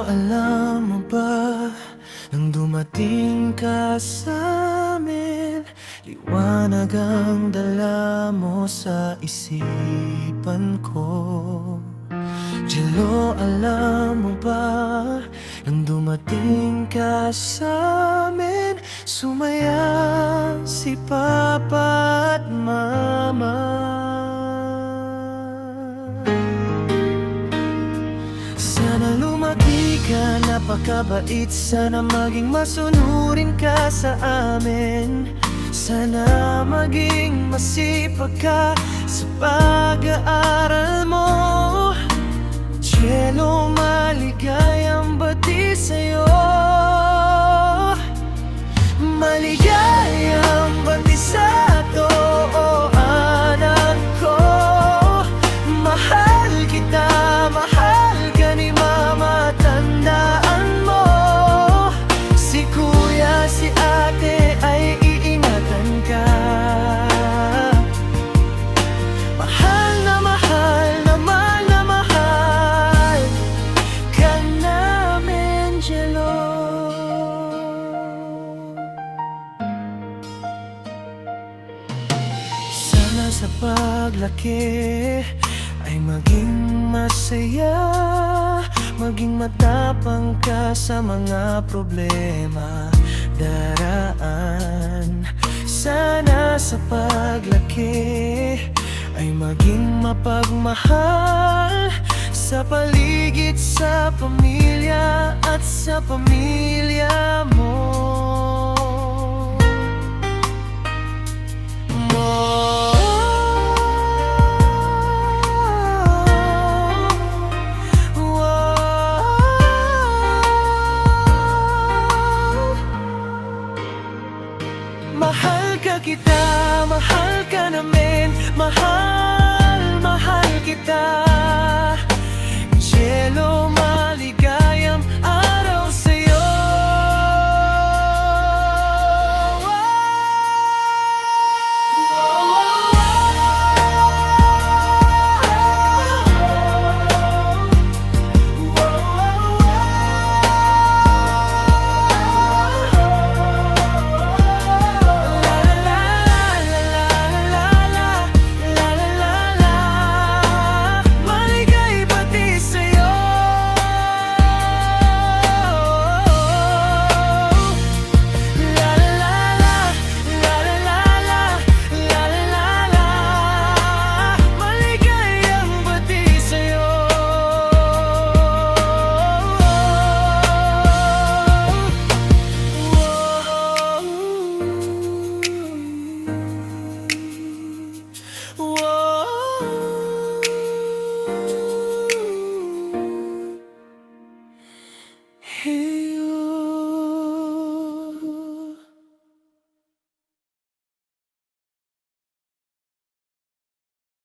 alam mo ba, nang dumating ka sa amin, liwanag ang dala mo sa isipan ko. Jello, alam mo ba, nang dumating ka sa amin, sumaya si Papa at Mama. Sana lumaki ka, napakabait. Sana maging masunurin ka sa amin. Sana maging masipag ka sa pag-aaral mo. Jello, maligayang bati sa'yo. Maligayang bati sa to, oh, anak ko. Mahal kita, mahal ka ni Mama. Tandaan mo, si Kuya, si Ate ay iingatan ka. Mahal na mahal, na mahal na mahal ka namin, Jello. Sana sa paglaki ay maging masaya, maging matapang ka sa mga problema daraan. Sana sa paglaki ay maging mapagmahal sa paligid, sa pamilya at sa pamilya mo. Mahal ka kita, mahal ka namin, mahal, mahal kita. Jello, maligayang araw sa'yo. Hey.